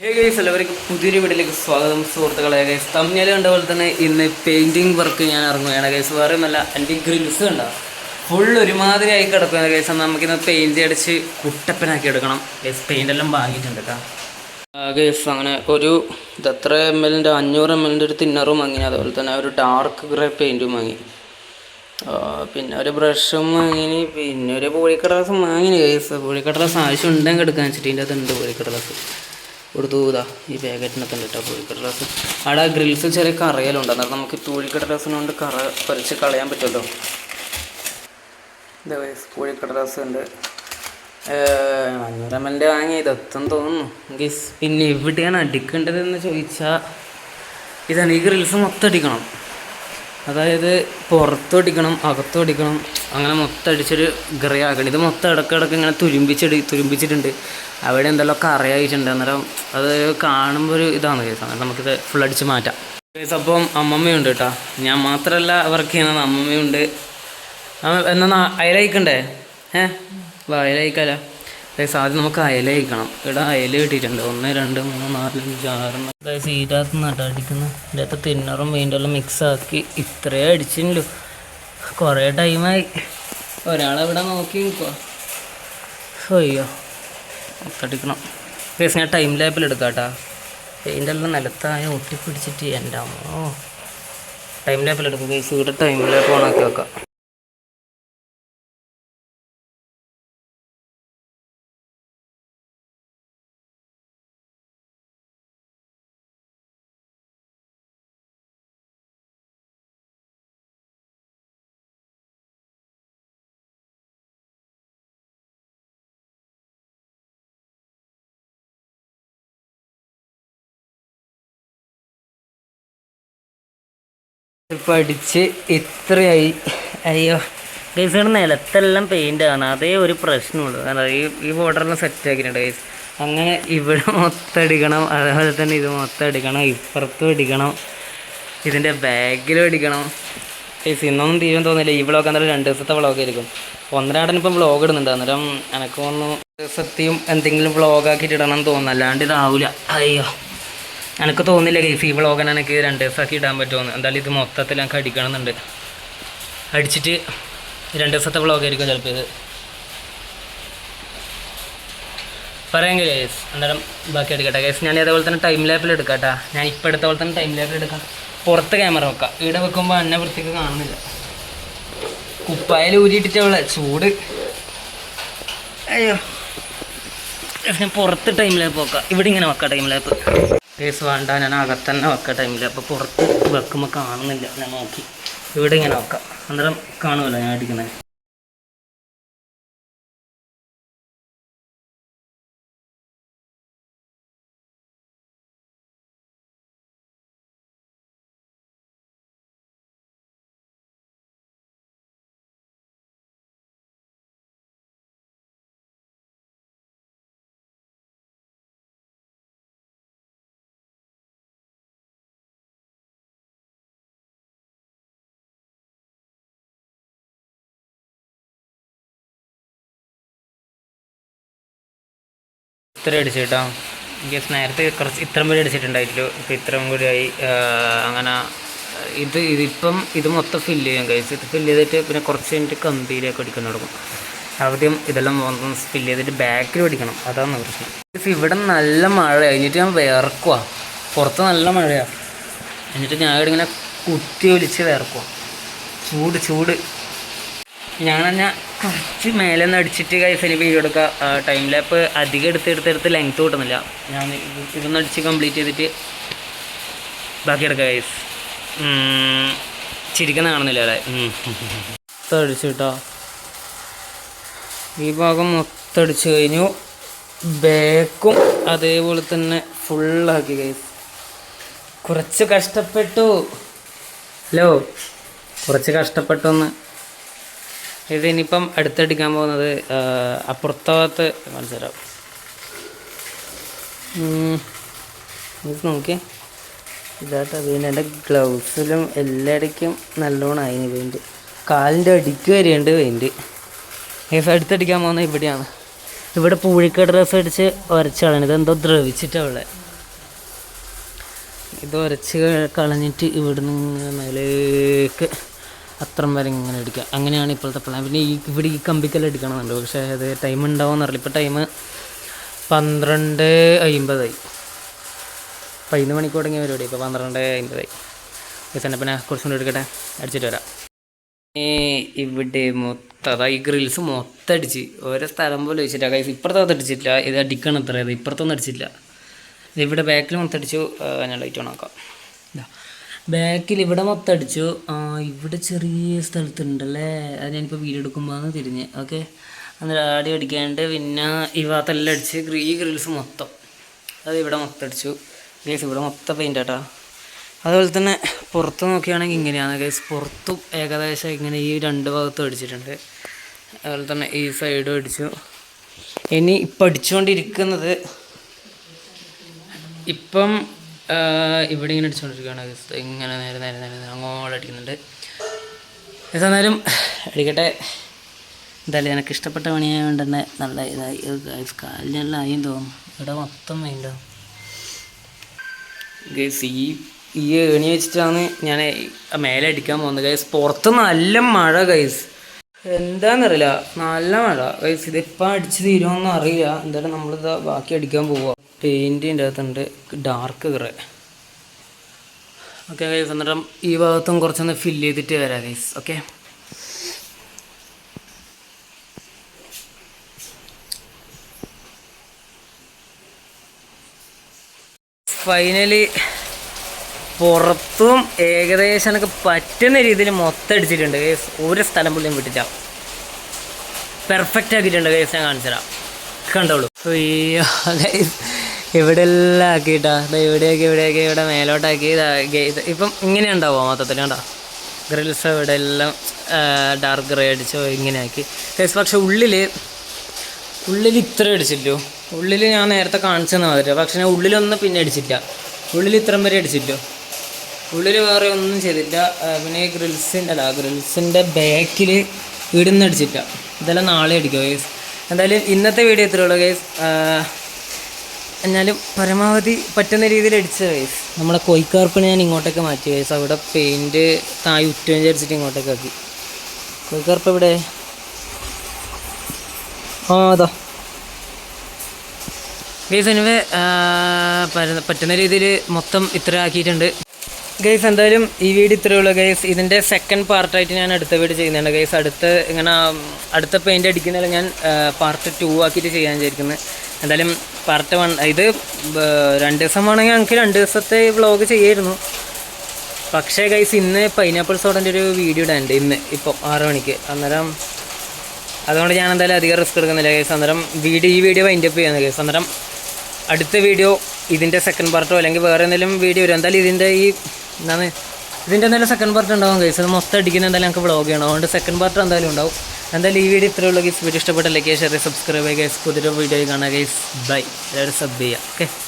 Hey guys, എല്ലാവർക്കും പുതിയൊരു വീഡിയോയിലേക്ക് സ്വാഗതം. സുഹൃത്തുക്കളെ, ഗൈസ് തമ്മിൽ കണ്ട പോലെ തന്നെ ഇന്ന് പെയിൻറ്റിങ് വർക്ക് ഞാൻ ഇറങ്ങുകയാണ്. ഗൈസ് വേറെ ഒന്നല്ല, എൻ്റെ ഗ്രിൽസ് കണ്ടോ ഫുൾ ഒരുമാതിരി ആയി കിടക്കുകയാണ്. ഗൈസ് നമുക്കിന്ന് പെയിൻറ്റ് അടിച്ച് കുട്ടപ്പനാക്കി എടുക്കണം. ഗൈസ് പെയിൻ്റെല്ലാം വാങ്ങിയിട്ടുണ്ട് കേട്ടോ. ഗൈസ് അങ്ങനെ ഒരു എത്ര ML 500 ml ഒരു തിന്നറും വാങ്ങി, അതുപോലെ തന്നെ ഒരു ഡാർക്ക് ഗ്രേ പെയിൻറ്റും വാങ്ങി, പിന്നെ ഒരു ബ്രഷും വാങ്ങിനി, പിന്നെ ഒരു പൂഴിക്കടലാസും വാങ്ങിനി. ഗൈസ് പൂഴിക്കടലാസ് ആവശ്യം ഉണ്ടെങ്കിൽ എടുക്കാൻ വെച്ചിട്ട് ഇതിൻ്റെ അകത്തുണ്ട് പൂഴിക്കടലാസ് കൊടുത്തു. ഇതാ ഈ പാക്കറ്റിനകത്ത് കേട്ടോ പൂഴിക്കടലാസ്. അവിടെ ഗ്രിൽസ് ചെറിയ കറയലുണ്ട്, എന്നാൽ നമുക്ക് പൂഴിക്കടലാസിനോണ്ട് കറ പറിച്ച് കളയാൻ പറ്റുമല്ലോ. ഇതാ പൂഴിക്കടലാസ് ഉണ്ട്. 500 ml വാങ്ങി, ഇതെത്തും തോന്നുന്നു. ഗൈസ് പിന്നെ എവിടെയാണ് അടിക്കേണ്ടതെന്ന് ചോദിച്ചാൽ ഇതാണ്, ഈ ഗ്രിൽസ് മൊത്തം അടിക്കണം. അതായത് പുറത്തും അടിക്കണം, അകത്തും അടിക്കണം, അങ്ങനെ മൊത്തം അടിച്ചൊരു ഗ്രേ ആക്കണം. ഇത് മൊത്തം ഇടയ്ക്കിടയ്ക്ക് ഇങ്ങനെ തുരുമ്പിച്ചിട്ടുണ്ട്. അവിടെ എന്തെല്ലാം കറയായിട്ടുണ്ട്. അന്നേരം അത് കാണുമ്പോൾ ഒരു ഇതാണ് കേസ്. അങ്ങനെ നമുക്കിത് ഫുൾ അടിച്ച് മാറ്റാം കേസ്. അപ്പം അമ്മമ്മയുണ്ട് കേട്ടോ, ഞാൻ മാത്രമല്ല വർക്ക് ചെയ്യുന്നത്, അമ്മമ്മയുണ്ട്. എന്നാ അയലയിക്കണ്ടേ? അയലയിക്കാലോ ഗൈസ്. ആദ്യം നമുക്ക് അയലയിക്കണം. ഇവിടെ അയല കിട്ടിയിട്ടുണ്ട്. 1 2 3 4 5 6 ഗൈസ്. ഇതിനകത്ത് നട്ട അടിക്കുന്നു. ഇതിനകത്ത് തിന്നറും പെയിൻ്റെല്ലാം മിക്സാക്കി ഇത്രേ അടിച്ചില്ലല്ലോ. കുറേ ടൈമായി. ഒരാളെവിടെ നോക്കി നിൽക്കുക. അയ്യോ ഒത്തടിക്കണം ഗൈസ്. ഞാൻ ടൈം ലാപ്പിൽ എടുക്കാം കേട്ടോ. പെയിൻ്റെല്ലാം നിലത്തായ ഒട്ടിപ്പിടിച്ചിട്ട് എൻ്റെ അമ്മോ. ടൈം ലാപ്പിൽ എടുക്കും ഗൈസ്. ഇവിടെ ടൈം ലാപ്പ് ഓണാക്കി വെക്കാം. പഠിച്ച് ഇത്രയായി. അയ്യോ ഗൈസ്, ഇവിടെ നിലത്തെല്ലാം പെയിൻ്റാണ്. അതേ ഒരു പ്രശ്നമുള്ളൂ. കാരണം ഈ ബോർഡറെല്ലാം സെറ്റ് ആക്കിയിട്ടുണ്ട് ഗൈസ്. അങ്ങനെ ഇവിടെ മൊത്തം അടിക്കണം, അതേപോലെ തന്നെ ഇത് മൊത്തം അടിക്കണം, ഇപ്പുറത്തും അടിക്കണം, ഇതിൻ്റെ ബാഗിലും അടിക്കണം ഗൈസ്. ഇന്നൊന്നും തീരും തോന്നില്ല. ഈ വ്ളോഗ് അന്നേരം 2 ദിവസത്തെ വ്ളോഗായിരിക്കും. 1 ഇപ്പം വ്ളോഗ് ഇടുന്നുണ്ട്. അന്നേരം എനിക്ക് തോന്നുന്നു ദിവസത്തെയും എന്തെങ്കിലും വ്ളോഗാക്കിയിട്ട് ഇടണം എന്ന് തോന്നുന്നു, അല്ലാണ്ട് ഇതാവില്ല. അയ്യോ എനിക്ക് തോന്നുന്നില്ല ഗൈസ് ഈ വ്ളോഗിനെ എനിക്ക് 2 ദിവസമാക്കി ഇടാൻ പറ്റുമെന്ന്. എന്തായാലും ഇത് മൊത്തത്തിൽ എനിക്ക് അടിക്കണമെന്നുണ്ട്. അടിച്ചിട്ട് 2 ദിവസത്തെ വ്ളോഗായിരിക്കും ചിലപ്പോൾ ഇത്. പറയാമെങ്കിൽ ഗൈസ് എന്തായാലും ബാക്കി എടുക്കട്ടെ ഗൈസ്. ഞാൻ അതേപോലെ തന്നെ ടൈം ലാപ്പിൽ എടുക്കാം കേട്ടോ. ഞാൻ ഇപ്പോൾ എടുത്ത പോലെ തന്നെ ടൈം ലാപ്പിൽ എടുക്കാം. പുറത്ത് ക്യാമറ വെക്കാം. ഇവിടെ വെക്കുമ്പോൾ എന്നെ വൃത്തിക്ക് കാണുന്നില്ല. കുപ്പായിൽ ഊരിയിട്ടിട്ട് അവളെ ചൂട്. അയ്യോ ഞാൻ പുറത്ത് ടൈം ലാപ്പ് വെക്കാം. ഇവിടെ ഇങ്ങനെ വെക്കാം ടൈം ലാപ്പ് കേസ്. വേണ്ട, ഞാൻ അകത്തന്നെ വെക്കാം ടൈം ലാപ്പ്. പുറത്ത് വെക്കുമ്പോൾ കാണുന്നില്ല. ഞാൻ നോക്കി ഇവിടെ ഇങ്ങനെ വെക്കാം, അന്നേരം കാണുമല്ലോ ഞാൻ അടിക്കുന്നത്. ഇത്ര അടിച്ചിട്ടാ ഗസ്. നേരത്തെ കുറച്ച് ഇത്രയും വരെ അടിച്ചിട്ടുണ്ടായിട്ടില്ലോ, ഇപ്പം ഇത്രയും കൂടി ആയി. അങ്ങനെ ഇതിപ്പം ഇത് മൊത്തം ഫില്ല് ചെയ്യാം കഴിച്ച്. ഇത് ഫില്ല് ചെയ്തിട്ട് പിന്നെ കുറച്ച് കഴിഞ്ഞിട്ട് കമ്പിയിലേക്ക് അടിക്കാൻ തുടങ്ങും. ആദ്യം ഇതെല്ലാം മൊത്തം ഫില്ല് ചെയ്തിട്ട് ബാക്കിൽ അടിക്കണം. അതാണ് പ്രശ്നം. ഇവിടെ നല്ല മഴ കഴിഞ്ഞിട്ട് ഞാൻ വിയർക്കുക. പുറത്ത് നല്ല മഴയാണ്. എന്നിട്ട് ഞാൻ ഇവിടെ ഇങ്ങനെ കുത്തി ഒലിച്ച് വിയർക്കുക. ചൂട് ഞാൻ കുറച്ച് മേലെ നിന്ന് അടിച്ചിട്ട് കൈസിന് വീഡിയോ എടുക്കുക. ടൈം ലാപ്പ് അധികം എടുത്ത് ലെങ്ത്ത് കിട്ടുന്നില്ല. ഞാൻ ഇതൊന്ന് അടിച്ച് കംപ്ലീറ്റ് ചെയ്തിട്ട് ബാക്കി എടുക്കുക കൈസ്. ചിരിക്കുന്ന കാണുന്നില്ല അല്ലേ? മൊത്തം അടിച്ചു കേട്ടോ. ഈ ഭാഗം മൊത്തം അടിച്ചു കഴിഞ്ഞു. ബാക്കും അതേപോലെ തന്നെ ഫുള്ളാക്കി കൈസ്. കുറച്ച് കഷ്ടപ്പെട്ടു ഒന്ന്. ഇതിനിപ്പം അടുത്തടിക്കാൻ പോകുന്നത് അപ്പുറത്താകത്ത് കാണിച്ചു തരാം. ഇത് നോക്കിയേ, ഇതാട്ടോ പിന്നെ എൻ്റെ ഗ്ലൗസിലും എല്ലായിടയ്ക്കും നല്ലോണം ആയിന് പെയിൻറ്റ്. കാലിൻ്റെ അടിക്ക് വരെയുണ്ട് പെയിൻറ്റ്. അടുത്തടിക്കാൻ പോകുന്നത് ഇവിടെയാണ്. ഇവിടെ പൂഴിക്കട ഡ്രസ്സ് അടിച്ച് വരച്ചാണ്. ഇതെന്തോ ദ്രവിച്ചിട്ടാണ് ഉള്ളത്. ഇത് ഉരച്ച് കളഞ്ഞിട്ട് ഇവിടുന്ന് ഇങ്ങനെ മേലേക്ക് അത്രം വരെ ഇങ്ങനെ അടിക്കുക. അങ്ങനെയാണ് ഇപ്പോഴത്തെ പ്ലാൻ. പിന്നെ ഇവിടെ ഈ കമ്പിക്കെല്ലാം അടിക്കണമെന്നുണ്ട്, പക്ഷേ അത് ടൈം ഉണ്ടാവുമെന്ന് അറിയില്ല. ഇപ്പോൾ ടൈം 12:50 11 മണിക്ക് തുടങ്ങിയ പരിപാടി, ഇപ്പോൾ 12:50 തന്നെ. പിന്നെ കുറച്ചും കൂടി എടുക്കട്ടെ, അടിച്ചിട്ട് വരാം. ഇവിടെ മൊത്തം അതാ ഈ ഗ്രിൽസ് മൊത്തം അടിച്ച് ഓരോ സ്ഥലം പോലെ വെച്ചിട്ടാണ് കൈസ്. ഇപ്പുറത്ത് അടിച്ചിട്ടില്ല, ഇത് അടിക്കണം അത്ര, ഇത് ഇപ്പുറത്തൊന്നും അടിച്ചിട്ടില്ല. ഇവിടെ ബാക്കിൽ മൊത്തം അടിച്ചു. ഞാൻ ലൈറ്റ് ഓൺ ആക്കാം. ബാക്കിൽ ഇവിടെ മൊത്തം അടിച്ചു. ഇവിടെ ചെറിയ സ്ഥലത്തുണ്ടല്ലേ, അത് ഞാനിപ്പോൾ വീഡിയോ എടുക്കുമ്പോൾ തിരിഞ്ഞ്. ഓക്കെ, അന്നേരം ആടി അടിക്കാണ്ട് പിന്നെ ഈ ഭാഗത്തെല്ലാം അടിച്ച് ഈ ഗ്രിൽസ് മൊത്തം അത് ഇവിടെ മൊത്തം അടിച്ചു ഗൈസ്. ഇവിടെ മൊത്തം പെയിൻ്റ് ആട്ടാ. അതുപോലെ തന്നെ പുറത്ത് നോക്കുകയാണെങ്കിൽ ഇങ്ങനെയാണ് ഗൈസ്. പുറത്തും ഏകദേശം ഇങ്ങനെ ഈ 2 ഭാഗത്തും അടിച്ചിട്ടുണ്ട്. അതുപോലെ തന്നെ ഈ സൈഡും അടിച്ചു. ഇനി ഇപ്പം അടിച്ചുകൊണ്ടിരിക്കുന്നത് ഇപ്പം ഇവിടെ ഇങ്ങനെ അടിച്ചുകൊണ്ടിരിക്കുകയാണ് ഗൈസ്. ഇങ്ങനെ നേരെ നേരെ നേരെ നേരെ അങ്ങോട്ട് അടിക്കുന്നുണ്ട്. എന്നാലും അടിക്കട്ടെ. എന്തായാലും എനിക്ക് ഇഷ്ടപ്പെട്ട പണിയായതുകൊണ്ട് തന്നെ നല്ല ഇതായി ഗൈസ്. കാലിനെല്ലാം ആയും തോന്നും. ഇവിടെ മൊത്തം മൈൻഡോ ഗൈസ്. ഈ ഏണി വെച്ചിട്ടാണ് ഞാൻ മേലെ അടിക്കാൻ പോകുന്നത് ഗൈസ്. പുറത്ത് നല്ല മഴ ഗൈസ്, എന്താണെന്നറിയില്ല, നല്ല മഴ ഗൈസ്. ഇതിപ്പോൾ അടിച്ച് തീരുമെന്ന് അറിയില്ല. എന്തായാലും നമ്മളിത് ബാക്കി അടിക്കാൻ പോവുക. പെയിൻറ്റിൻ്റെ അകത്തുണ്ട് ഡാർക്ക് ഗ്രേ. ഓക്കെ ഗൈസ്, എന്നിട്ടും ഈ ഭാഗത്തും കുറച്ചൊന്ന് ഫില്ല് ചെയ്തിട്ട് വരാം ഗൈസ്. ഓക്കെ, ഫൈനലി പുറത്തും ഏകദേശം എനിക്ക് പറ്റുന്ന രീതിയിൽ മൊത്തം അടിച്ചിട്ടുണ്ട് ഗൈസ്. ഒരു സ്ഥലം പോലും വിട്ടില്ല, പെർഫെക്റ്റ് ആക്കിയിട്ടുണ്ട് ഗൈസ്. ഞാൻ കാണിച്ചു തരാം, കണ്ടോളൂ. ഗൈസ് ഇവിടെ എല്ലാം ആക്കിയിട്ടാ, ഇവിടെയൊക്കെ ഇവിടെ മേലോട്ടാക്കി ഇപ്പം ഇങ്ങനെ ഉണ്ടാവുക മൊത്തത്തിൽ. കണ്ടോ ഗ്രിൽസ് ഇവിടെ എല്ലാം ഡാർക്ക് ഗ്രേ അടിച്ചോ ഇങ്ങനെ ആക്കി ഗൈസ്. പക്ഷെ ഉള്ളിൽ ഇത്ര അടിച്ചില്ലോ. ഉള്ളിൽ ഞാൻ നേരത്തെ കാണിച്ചെന്ന് മാതിരി, പക്ഷെ ഞാൻ ഉള്ളിലൊന്നും പിന്നെ അടിച്ചില്ല. ഉള്ളിൽ ഇത്രയും വരെ അടിച്ചില്ലോ. ഉള്ളിൽ വേറെ ഒന്നും ചെയ്തില്ല. പിന്നെ ഗ്രിൽസിൻ്റെ ബാക്കിൽ ഇവിടുന്ന് അടിച്ചില്ല. ഇതെല്ലാം നാളെ അടിക്കുക ഗൈസ്. എന്തായാലും ഇന്നത്തെ വീഡിയോ ഇത്രയുള്ളൂ ഗൈസ്. എന്നാലും പരമാവധി പറ്റുന്ന രീതിയിൽ അടിച്ചത് ഗൈസ്. നമ്മുടെ കോഴിക്കാർപ്പിനെ ഞാൻ ഇങ്ങോട്ടേക്ക് മാറ്റി ഗൈസ്. അവിടെ പെയിൻറ്റ് താഴെ ഉറ്റും വിചാരിച്ചിട്ട് ഇങ്ങോട്ടേക്ക് ആക്കി. കോഴിക്കാർപ്പ് ഇവിടെ അതാ ഗൈസ്. എനിവേ പറ്റുന്ന രീതിയിൽ മൊത്തം ഇത്ര ആക്കിയിട്ടുണ്ട് ഗൈസ്. എന്തായാലും ഈ വീഡിയോ ഇത്രയേ ഉള്ളൂ ഗൈസ്. ഇതിൻ്റെ സെക്കൻഡ് പാർട്ടായിട്ട് ഞാൻ അടുത്ത വീഡിയോ ചെയ്യുന്നുണ്ട് ഗൈസ്. അടുത്ത പെയിൻ്റ് അടിക്കുന്നതിൽ ഞാൻ പാർട്ട് 2 ആക്കിയിട്ട് ചെയ്യാൻ വിചാരിക്കുന്നത്. എന്തായാലും പാർട്ട് 1 ഇത് 2 ദിവസം വേണമെങ്കിൽ ഞങ്ങൾക്ക് 2 ദിവസത്തെ വ്ളോഗ് ചെയ്യായിരുന്നു. പക്ഷേ ഗൈസ് ഇന്ന് പൈനാപ്പിൾ സോഡൻ്റെ ഒരു വീഡിയോ ഇടാനുണ്ട് ഇപ്പം 6 മണിക്ക്. അന്നേരം അതുകൊണ്ട് ഞാൻ എന്തായാലും അധികം റിസ്ക് എടുക്കുന്നില്ല ഗൈസ്. അന്നേരം ഈ വീഡിയോ വൈൻഡപ്പ് ചെയ്യുന്നത് ഗൈസ്. അന്നേരം അടുത്ത വീഡിയോ ഇതിൻ്റെ സെക്കൻഡ് പാർട്ടോ അല്ലെങ്കിൽ വേറെ എന്തെങ്കിലും വീഡിയോ വരും. എന്തായാലും ഇതിൻ്റെ എന്തായാലും സെക്കൻഡ് പാർട്ട് ഉണ്ടാവും ഗൈസ്. അത് മൊത്തം അടിക്കുന്ന എന്തായാലും ഞങ്ങൾക്ക് വ്ളോഗ് ചെയ്യണം. അതുകൊണ്ട് സെക്കൻഡ് പാർട്ട് എന്തായാലും ഉണ്ടാവും. എന്തായാലും ഈ വീഡിയോ ഇത്രയുള്ള ഗൈസ്. വീഡിയോ ഇഷ്ടപ്പെട്ട ലൈക്ക്, ഷെയർ, സബ്സ്ക്രൈബ് ചെയ്യുക ഗൈസ്. പുതിയൊരു വീഡിയോ കാണാം ഗൈസ്. ബൈ. എല്ലാവരും സബ് ചെയ്യുക. ഓക്കെ.